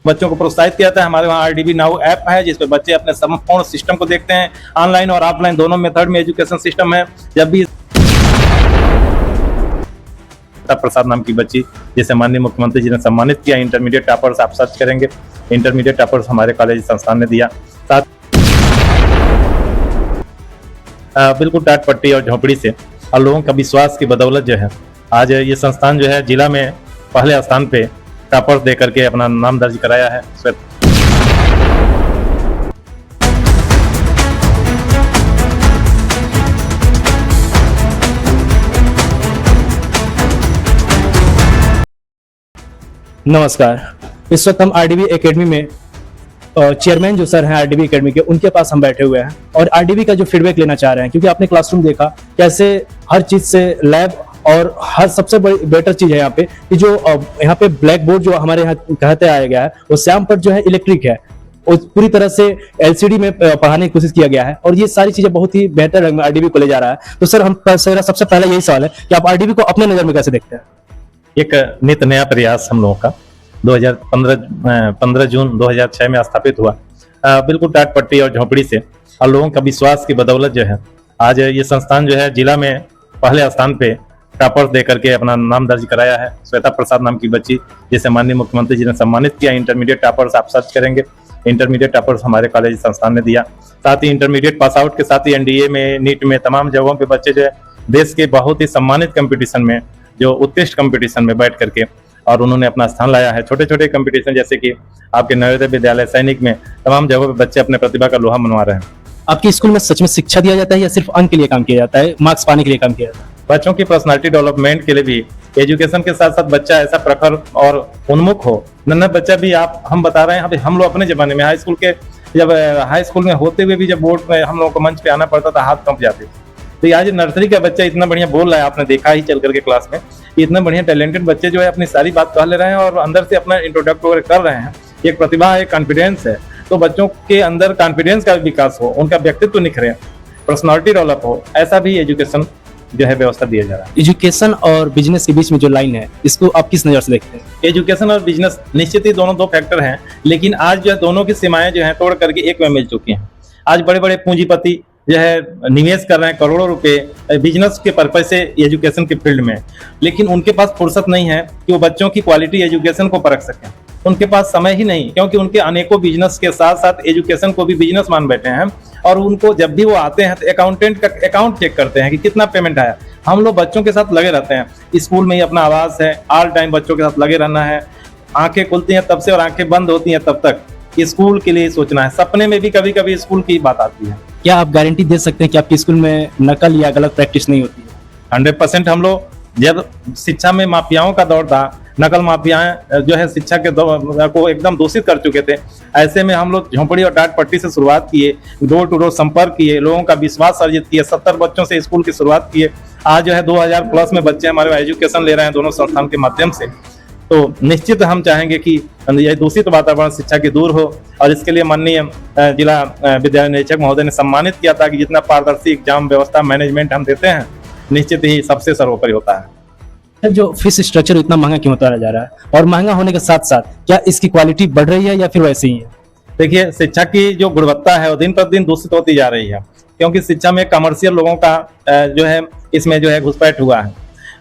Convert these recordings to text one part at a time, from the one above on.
बच्चों को प्रोत्साहित किया जाता है। हमारे वहाँ आरडीबी नाउ ऐप है जिसपे बच्चे अपने संपूर्ण सिस्टम को देखते हैं। ऑनलाइन और ऑफलाइन दोनों मेथड में एजुकेशन सिस्टम है। जब भी प्रसाद नाम की बच्ची जिसे माननीय मुख्यमंत्री जी ने सम्मानित किया, इंटरमीडिएट टॉपर्स आप सर्च करेंगे, इंटरमीडिएट टॉपर्स हमारे कॉलेज संस्थान ने दिया। साथ बिल्कुल टाट पट्टी और झोपड़ी से और लोगों का विश्वास की बदौलत जो है आज ये संस्थान जो है जिला में पहले स्थान पे टॉपर्स दे करके अपना नाम दर्ज कराया है। नमस्कार, इस वक्त हम आरडीबी एकेडमी में चेयरमैन जो सर हैं आरडीबी एकेडमी के, उनके पास हम बैठे हुए हैं और आरडीबी का जो फीडबैक लेना चाह रहे हैं, क्योंकि आपने क्लासरूम देखा कैसे हर चीज से लैब और हर सबसे बड़ी बेटर चीज है यहाँ पे कि जो यहाँ पे ब्लैक बोर्ड जो हमारे यहाँ कहते आया गया है वो श्याम पर जो है इलेक्ट्रिक है और पूरी तरह से एलसीडी में पढ़ाने की कोशिश किया गया है और ये सारी चीजें बहुत ही बेहतर रंग में आरडीबी को ले जा रहा है। तो सर मेरा सबसे पहला यही सवाल है कि आप आरडीबी को अपने नजर में कैसे देखते हैं? एक नित नया प्रयास हम लोगों का 15 जून 2006 में स्थापित हुआ, बिल्कुल टाट पट्टी और झोपड़ी से और लोगों का विश्वास की बदौलत जो है आज ये संस्थान जो है जिला में पहले स्थान पे टॉपर्स दे करके अपना नाम दर्ज कराया है। श्वेता प्रसाद नाम की बच्ची जिसे माननीय मुख्यमंत्री जी ने सम्मानित किया, इंटरमीडिएट टॉपर्स आप सर्च करेंगे, इंटरमीडिएट टॉपर्स हमारे कॉलेज संस्थान ने दिया। साथ ही इंटरमीडिएट पास आउट के साथ ही एनडीए में, नीट में, तमाम जगहों पे बच्चे जो है देश के बहुत ही सम्मानित कंपटीशन में, जो उत्कृष्ट कंपटीशन में बैठ करके और उन्होंने अपना स्थान लाया है। छोटे छोटे कंपटीशन जैसे कि आपके नवोदय विद्यालय, सैनिक में, तमाम जगहों पे बच्चे अपने प्रतिभा का लोहा मनवा रहे हैं। आपके स्कूल में सच में शिक्षा दिया जाता है या सिर्फ अंक के लिए काम किया जाता है, मार्क्स पाने के लिए काम किया जाता है? बच्चों की पर्सनालिटी डेवलपमेंट के लिए भी एजुकेशन के साथ साथ बच्चा ऐसा प्रखर और उन्मुख हो। नन्हा बच्चा भी हम बता रहे हैं, अभी हम लोग अपने जमाने में हाई स्कूल में होते हुए भी जब बोर्ड में हम लोगों को मंच पे आना पड़ता था, हाथ कंप जाते थे। तो आज नर्सरी का बच्चा इतना बढ़िया बोल रहा है, आपने देखा ही चल करके क्लास में, इतना बढ़िया टैलेंटेड बच्चे जो है अपनी सारी बात कह ले रहे हैं और अंदर से अपना इंट्रोडक्ट वगैरह कर रहे हैं। एक प्रतिभा है, कॉन्फिडेंस है, तो बच्चों के अंदर कॉन्फिडेंस का विकास हो, उनका व्यक्तित्व निखरे, पर्सनालिटी डेवलप हो, ऐसा भी एजुकेशन जो है व्यवस्था दिया जा रहा है। एजुकेशन और बिजनेस के बीच में जो लाइन है, इसको आप किस नजर से देखते हैं? एजुकेशन और बिजनेस निश्चित ही दोनों दो फैक्टर हैं, लेकिन आज जो है दोनों की सीमाएं जो है तोड़ करके एक में मिल चुकी हैं। आज बड़े बड़े पूंजीपति जो है निवेश कर रहे हैं करोड़ों रुपए बिजनेस के पर्पज से एजुकेशन के फील्ड में, लेकिन उनके पास फुर्सत नहीं है कि वो बच्चों की क्वालिटी एजुकेशन को परख सकें। उनके पास समय ही नहीं, क्योंकि उनके अनेकों बिजनेस के साथ साथ एजुकेशन को भी बिजनेस मान बैठे हैं और उनको जब भी वो आते हैं तो अकाउंटेंट का अकाउंट चेक करते हैं कि कितना पेमेंट आया। हम लोग बच्चों के साथ लगे रहते हैं, स्कूल में ही अपना आवास है, ऑल टाइम बच्चों के साथ लगे रहना है। आंखें खुलती हैं तब से और आंखें बंद होती हैं तब तक स्कूल के लिए सोचना है। सपने में भी कभी कभी स्कूल की बात आती है। क्या आप गारंटी दे सकते हैं कि आपके स्कूल में नकल या गलत प्रैक्टिस नहीं होती है? 100% हम लोग, जब शिक्षा में माफियाओं का दौर था, नकल माफियाएं जो है शिक्षा के को एकदम दूषित कर चुके थे, ऐसे में हम लोग झोंपड़ी और टाट पट्टी से शुरुआत किए, डोर टू डोर संपर्क किए, लोगों का विश्वास अर्जित किए, 70 बच्चों से स्कूल की शुरुआत किए। आज जो है 2000 प्लस में बच्चे हमारे एजुकेशन ले रहे हैं दोनों संस्थान के माध्यम से। तो निश्चित हम चाहेंगे कि यह दूषित वातावरण शिक्षा की दूर हो और इसके लिए माननीय जिला विद्यालय निरीक्षक महोदय ने सम्मानित किया था कि जितना पारदर्शी एग्जाम व्यवस्था मैनेजमेंट हम देते हैं, निश्चित ही सबसे सर्वोपरि होता है। जो फीस स्ट्रक्चर इतना महंगा क्यों होता जा रहा है और महंगा होने के साथ साथ क्या इसकी क्वालिटी बढ़ रही है या फिर वैसे ही है? देखिए, शिक्षा की जो गुणवत्ता है वो दिन पर दिन दूषित होती जा रही है, क्योंकि शिक्षा में कमर्शियल लोगों का जो है इसमें जो है घुसपैठ हुआ है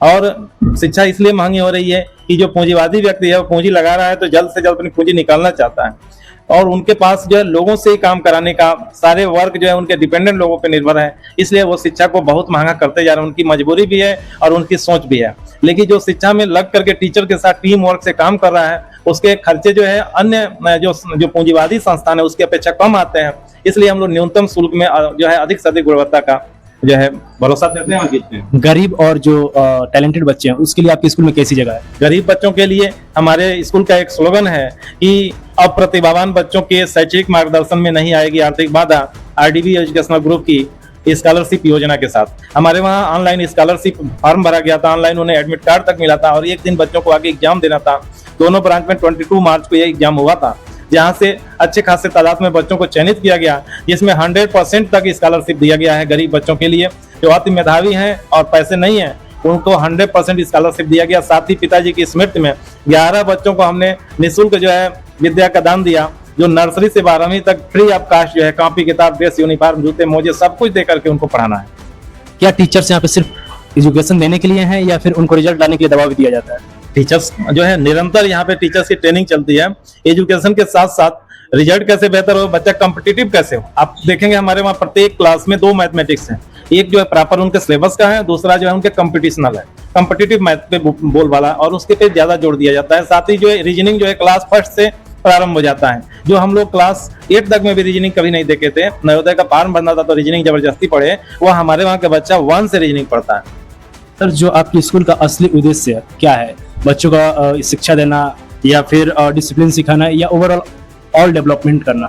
और शिक्षा इसलिए महंगी हो रही है कि जो पूंजीवादी व्यक्ति है वो पूंजी लगा रहा है तो जल्द से जल्द अपनी पूंजी निकालना चाहता है और उनके पास जो है लोगों से ही काम कराने का सारे वर्क जो है उनके डिपेंडेंट लोगों पे निर्भर है, इसलिए वो शिक्षा को बहुत महंगा करते जा रहे हैं। उनकी मजबूरी भी है और उनकी सोच भी है, लेकिन जो शिक्षा में लग करके टीचर के साथ टीम वर्क से काम कर रहा है उसके खर्चे जो है अन्य जो पूंजीवादी संस्थान है उसकी अपेक्षा कम आते हैं। इसलिए हम लोग न्यूनतम शुल्क में जो है अधिक से अधिक गुणवत्ता का जो है भरोसा देते हैं और जीतते हैं। गरीब और जो टैलेंटेड बच्चे हैं उसके लिए आपके स्कूल में कैसी जगह है? गरीब बच्चों के लिए हमारे स्कूल का एक स्लोगन है कि अब प्रतिभावान बच्चों के शैक्षिक मार्गदर्शन में नहीं आएगी आर्थिक बाधा। आरडीबी एजुकेशनल ग्रुप की स्कॉलरशिप योजना के साथ हमारे वहाँ ऑनलाइन स्कॉलरशिप फॉर्म भरा गया था, ऑनलाइन उन्हें एडमिट कार्ड तक मिला था और एक दिन बच्चों को आगे एग्जाम देना था। दोनों ब्रांच में 22 मार्च को यह एग्जाम हुआ था, जहां से अच्छे खासे तादाद में बच्चों को चयनित किया गया, जिसमें 100% तक स्कॉलरशिप दिया गया है गरीब बच्चों के लिए जो अति मेधावी हैं और पैसे नहीं है उनको 100% स्कॉलरशिप दिया गया। साथ ही पिताजी की स्मृति में 11 बच्चों को हमने निःशुल्क जो है विद्या का दान दिया, जो नर्सरी से 12वीं तक फ्री ऑफ कास्ट जो है कॉपी किताब ड्रेस यूनिफॉर्म जूते मोजे सब कुछ दे करके उनको पढ़ाना है। क्या टीचर्स यहाँ पे सिर्फ एजुकेशन देने के लिए हैं या फिर उनको रिजल्ट लाने के लिए दबाव भी दिया जाता है? टीचर्स जो है निरंतर यहाँ पे टीचर्स की ट्रेनिंग चलती है। एजुकेशन के साथ साथ रिजल्ट कैसे बेहतर हो, बच्चा कॉम्पिटिटिव कैसे हो। आप देखेंगे हमारे वहाँ प्रत्येक क्लास में 2 मैथमेटिक्स हैं, एक जो है प्रॉपर उनके सिलेबस का है, दूसरा जो है उनके कॉम्पिटिशनल है, कॉम्पिटिटिव मैथ पे बोल वाला, और उसके पे ज्यादा जोर दिया जाता है। साथ ही जो है रीजनिंग जो है क्लास फर्स्ट से प्रारंभ हो जाता है, जो हम लोग क्लास 8 तक में भी रीजनिंग कभी नहीं देखे थे। नवोदय का फॉर्म बनना था तो रीजनिंग जबरदस्ती पढ़े, वो हमारे वहाँ का बच्चा 1 से रीजनिंग पढ़ता है। सर, जो आपकी स्कूल का असली उद्देश्य क्या है? बच्चों का शिक्षा देना या फिर डिसिप्लिन सिखाना या ओवरऑल ऑल डेवलपमेंट करना?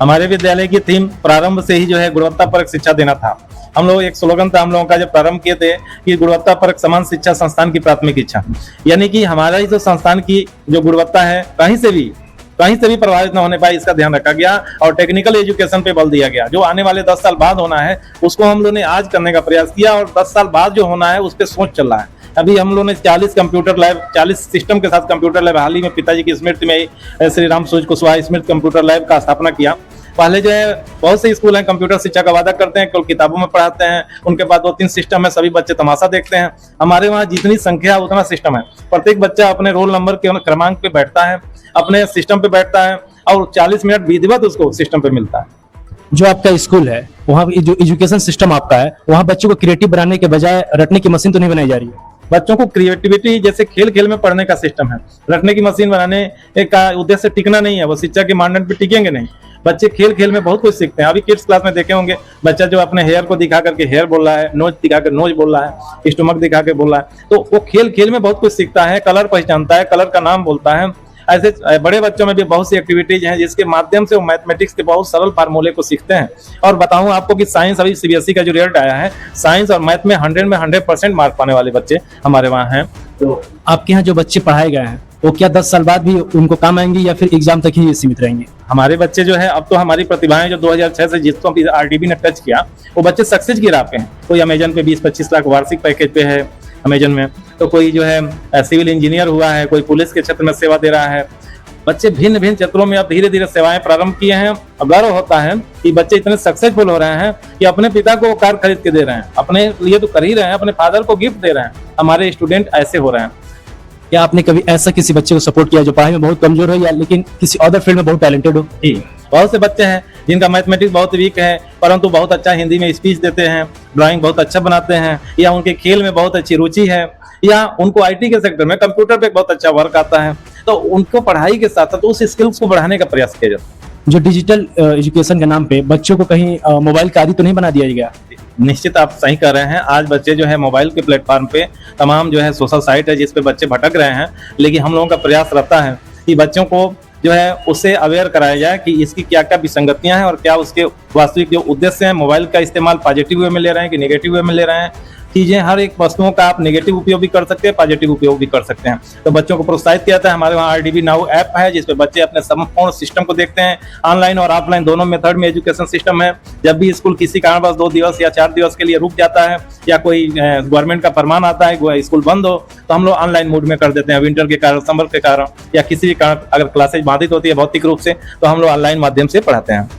हमारे विद्यालय की थीम प्रारंभ से ही जो है गुणवत्तापरक शिक्षा देना था। हम लोग एक स्लोगन था हम लोगों का जब प्रारंभ किए थे कि गुणवत्तापरक समान शिक्षा संस्थान की प्राथमिक इच्छा, यानी कि हमारा ही जो संस्थान की जो गुणवत्ता है कहीं से भी प्रभावित न होने पाए, इसका ध्यान रखा गया और टेक्निकल एजुकेशन पे बल दिया गया। जो आने वाले 10 साल बाद होना है उसको हम लोगों ने आज करने का प्रयास किया और 10 साल बाद जो होना है उस पर सोच चल रहा है। अभी हम लोगों ने 40 कंप्यूटर लैब, 40 सिस्टम के साथ कंप्यूटर लैब, हाल ही में पिताजी की स्मृति में श्री राम सूरज कुशवाहा स्मृति कंप्यूटर लैब का स्थापना किया। पहले जो है बहुत से स्कूल हैं कंप्यूटर शिक्षा का वादा करते हैं, केवल किताबों में पढ़ाते हैं, उनके पास 2-3 सिस्टम है, सभी बच्चे तमाशा देखते हैं। हमारे वहाँ जितनी संख्या उतना सिस्टम है, प्रत्येक बच्चा अपने रोल नंबर के क्रमांक पे बैठता है, अपने सिस्टम पे बैठता है और 40 मिनट विधिवत उसको सिस्टम पे मिलता है। जो आपका स्कूल है वहाँ जो एजुकेशन सिस्टम आपका है, वहाँ बच्चों को क्रिएटिव बनाने के बजाय रटने की मशीन तो नहीं बनाई जा रही है? बच्चों को क्रिएटिविटी जैसे खेल खेल में पढ़ने का सिस्टम है, रटने की मशीन बनाने का उद्देश्य टिकना नहीं है, वो शिक्षा के मानदंड पे टिकेंगे नहीं। बच्चे खेल खेल में बहुत कुछ सीखते हैं। अभी किड्स क्लास में देखे होंगे बच्चा जो अपने हेयर को दिखा करके हेयर बोल रहा है, नोज दिखा कर नोज बोल रहा है, स्टमक दिखा के बोल रहा है, तो वो खेल खेल में बहुत कुछ सीखता है, कलर पहचानता है, कलर का नाम बोलता है। ऐसे बड़े बच्चों में भी बहुत सी एक्टिविटीज हैं जिसके माध्यम से वो मैथमेटिक्स के बहुत सरल फार्मूले को सीखते हैं। और बताऊं आपको कि साइंस अभी सीबीएसई का जो रिजल्ट आया है, साइंस और मैथ में 100% मार्क पाने वाले बच्चे हमारे वहाँ हैं। तो आपके यहाँ जो बच्चे पढ़ाए गए हैं वो क्या 10 साल बाद भी उनको काम आएंगे या फिर एग्जाम तक ही सीमित रहेंगे? हमारे बच्चे जो है अब तो हमारी प्रतिभाएं जो 2006 से जिसको आरडीबी ने टच किया, वो बच्चे सक्सेस की राह पे हैं। कोई अमेजन पे 20-25 लाख वार्षिक पैकेज पे है अमेजन में, तो कोई जो है सिविल इंजीनियर हुआ है, कोई पुलिस के क्षेत्र में सेवा दे रहा है। बच्चे भिन्न भिन्न क्षेत्रों में अब धीरे धीरे सेवाएं प्रारंभ किए हैं। अब गर्व होता है कि बच्चे इतने सक्सेसफुल हो रहे हैं कि अपने पिता को कार खरीद के दे रहे हैं, अपने लिए तो कर ही रहे हैं, अपने फादर को गिफ्ट दे रहे हैं। हमारे स्टूडेंट ऐसे हो रहे हैं। क्या आपने कभी ऐसा किसी बच्चे को सपोर्ट किया जो पढ़ाई में बहुत कमजोर हो या लेकिन किसी अदर फील्ड में बहुत टैलेंटेड हो? जी, बहुत से बच्चे हैं जिनका मैथमेटिक्स बहुत वीक है परंतु बहुत अच्छा हिंदी में स्पीच देते हैं, ड्राइंग बहुत अच्छा बनाते हैं, या उनके खेल में बहुत अच्छी रुचि है, या उनको आईटी के सेक्टर में कंप्यूटर पे बहुत अच्छा वर्क आता है। तो उनको पढ़ाई के साथ साथ उस स्किल्स को बढ़ाने का प्रयास किया जाता है। जो डिजिटल एजुकेशन के नाम पे बच्चों को कहीं मोबाइल का आदी तो नहीं बना दिया गया? निश्चित आप सही कर रहे हैं। आज बच्चे जो है मोबाइल के प्लेटफॉर्म पे तमाम जो है सोशल साइट है जिस पे बच्चे भटक रहे हैं, लेकिन हम लोगों का प्रयास रहता है कि बच्चों को जो है उससे अवेयर कराया जाए कि इसकी क्या क्या विसंगतियां हैं और क्या उसके वास्तविक जो उद्देश्य है। मोबाइल का इस्तेमाल पॉजिटिव वे में ले रहे हैं कि नेगेटिव वे में ले रहे हैं। चीजें हर एक वस्तुओं का आप नेगेटिव उपयोग भी कर सकते हैं, पॉजिटिव उपयोग भी कर सकते हैं। तो बच्चों को प्रोत्साहित किया जाता है। हमारे वहाँ आरडीबी नाउ ऐप है जिसपे बच्चे अपने संपूर्ण सिस्टम को देखते हैं। ऑनलाइन और ऑफलाइन दोनों मेथड में एजुकेशन सिस्टम है। जब भी स्कूल किसी कारणवश 2 दिवस या 4 दिवस के लिए रुक जाता है या कोई गवर्नमेंट का फरमान आता है स्कूल बंद हो, तो हम लोग ऑनलाइन मोड में कर देते हैं। विंटर के कारण, समर के कारण या किसी भी कारण अगर क्लासेज बाधित होती है भौतिक रूप से, तो हम लोग ऑनलाइन माध्यम से पढ़ाते हैं।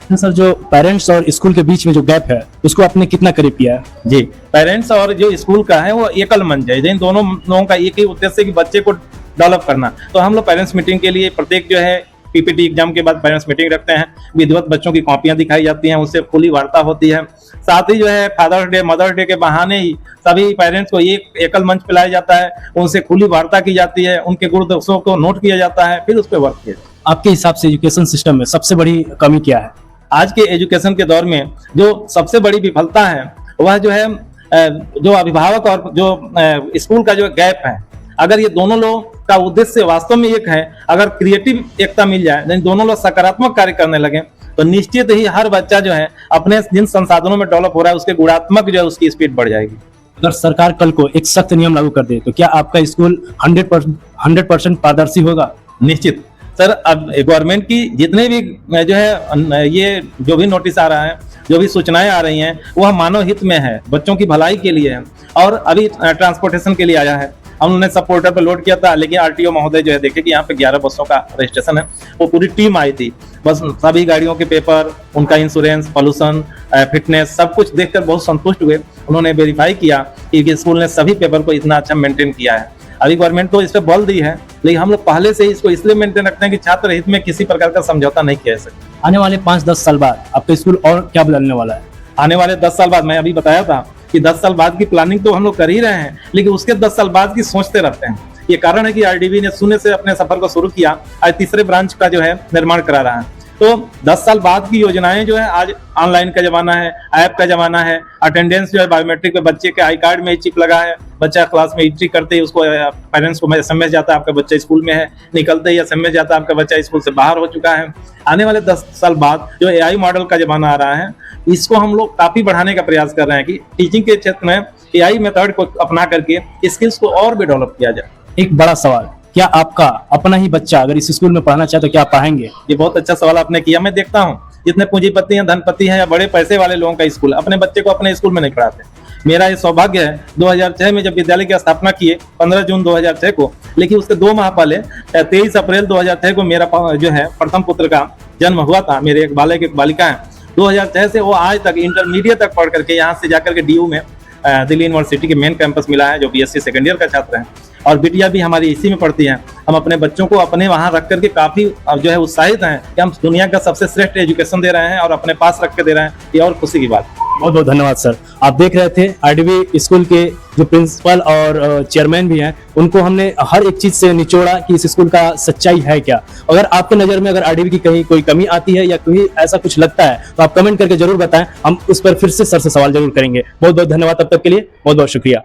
सर, जो पेरेंट्स और स्कूल के बीच में जो गैप है उसको आपने कितना करीब किया है? जी, पेरेंट्स और जो स्कूल का है वो एकल मंच है। इन दोनों लोगों का एक ही उद्देश्य है कि बच्चे को डेवलप करना। तो हम लोग पेरेंट्स मीटिंग के लिए प्रत्येक जो है पीपीटी एग्जाम के बाद पेरेंट्स मीटिंग रखते हैं। विधिवत बच्चों की कॉपियां दिखाई जाती हैं, उससे खुली वार्ता होती है। साथ ही जो है फादर्स डे, मदर्स डे के बहाने ही सभी पेरेंट्स को एक एकल मंच पिलाया जाता है, उनसे खुली वार्ता की जाती है, उनके गुण दोषों को नोट किया जाता है, फिर उस पर वर्क किया जाता है। आपके हिसाब से एजुकेशन सिस्टम में सबसे बड़ी कमी क्या है? आज के एजुकेशन के दौर में जो सबसे बड़ी विफलता है वह जो है जो अभिभावक और जो स्कूल का जो गैप है। अगर ये दोनों लोग का उद्देश्य वास्तव में एक है, अगर क्रिएटिव एकता मिल जाए, दोनों लोग सकारात्मक कार्य करने लगे, तो निश्चित ही हर बच्चा जो है अपने जिन संसाधनों में डेवलप हो रहा है उसके गुणात्मक जो है उसकी स्पीड बढ़ जाएगी। अगर सरकार कल को एक सख्त नियम लागू कर दे तो क्या आपका स्कूल 100% पारदर्शी होगा? निश्चित सर अब गवर्नमेंट की जितने भी जो है ये जो भी नोटिस आ रहा है, जो भी सूचनाएं आ रही हैं, वह मानव हित में है, बच्चों की भलाई के लिए है। और अभी ट्रांसपोर्टेशन के लिए आया है, हमने सब पोर्टल पर लोड किया था, लेकिन आरटीओ महोदय जो है देखे कि यहाँ पे 11 बसों का रजिस्ट्रेशन है, वो पूरी टीम आई थी, बस सभी गाड़ियों के पेपर, उनका इंश्योरेंस, पॉल्यूशन, फिटनेस सब कुछ देखकर बहुत संतुष्ट हुए। उन्होंने वेरीफाई किया कि स्कूल ने सभी पेपर को इतना अच्छा मेंटेन किया है। अभी गवर्नमेंट तो इस पर बल दी है, लेकिन हम लोग पहले से ही इसको इसलिए मेंटेन रखते हैं कि छात्र हित में किसी प्रकार का समझौता नहीं किया जा सकता। आने वाले 5-10 साल बाद आपका स्कूल और क्या बदलने वाला है? आने वाले 10 साल बाद, मैं अभी बताया था कि 10 साल बाद की प्लानिंग तो हम लोग कर ही रहे हैं, लेकिन उसके 10 साल बाद की सोचते रहते हैं। ये कारण है कि आरडीवी ने शून्य से अपने सफर को शुरू किया, आज तीसरे ब्रांच का जो है निर्माण करा रहा है। तो 10 साल बाद की योजनाएं जो है, आज ऑनलाइन का जमाना है, ऐप का जमाना है, अटेंडेंस जो है बायोमेट्रिक पे बच्चे के आई कार्ड में चिप लगा है, बच्चा क्लास में एंट्री करते ही उसको पेरेंट्स को एसएमएस जाता है आपका बच्चा स्कूल में है, निकलते ही एसएमएस जाता है आपका बच्चा स्कूल से बाहर हो चुका है। आने वाले 10 साल बाद जो एआई मॉडल का जमाना आ रहा है, इसको हम लोग काफी बढ़ाने का प्रयास कर रहे हैं कि टीचिंग के क्षेत्र में एआई मेथड को अपना करके स्किल्स को और भी डेवलप किया जाए। एक बड़ा सवाल, क्या आपका अपना ही बच्चा अगर इस स्कूल में पढ़ना चाहे तो क्या पढ़ाएंगे? ये बहुत अच्छा सवाल आपने किया। मैं देखता हूँ जितने पूंजीपति हैं, धनपति हैं या बड़े पैसे वाले लोगों का स्कूल अपने बच्चे को अपने स्कूल में नहीं पढ़ाते। मेरा ये सौभाग्य है, 2006 में जब विद्यालय की स्थापना किए 15 जून 2006 को, लेकिन उसके 2 माह पहले 23 अप्रैल 2006 को मेरा जो है प्रथम पुत्र का जन्म हुआ था। मेरे एक बालक एक बालिका है। 2006 से वो आज तक इंटरमीडिएट तक पढ़ करके यहाँ से जाकर के डीयू में दिल्ली यूनिवर्सिटी के मेन कैंपस मिला है, जो बीएससी सेकेंड ईयर का छात्र है, और बिटिया भी हमारी इसी में पढ़ती है। हम अपने बच्चों को अपने वहाँ रख करके काफी जो है उत्साहित हैं कि हम दुनिया का सबसे श्रेष्ठ एजुकेशन दे रहे हैं और अपने पास रख के दे रहे हैं। ये और खुशी की बात। बहुत बहुत धन्यवाद सर। आप देख रहे थे आरडीवी स्कूल के जो प्रिंसिपल और चेयरमैन भी हैं, उनको हमने हर एक चीज से निचोड़ा कि इस स्कूल का सच्चाई है क्या। अगर आपके नजर में अगर आरडीवी की कहीं कोई कमी आती है या कोई ऐसा कुछ लगता है तो आप कमेंट करके जरूर बताएं, हम उस पर फिर से सर से सवाल जरूर करेंगे। बहुत बहुत धन्यवाद, तब तक के लिए बहुत बहुत शुक्रिया।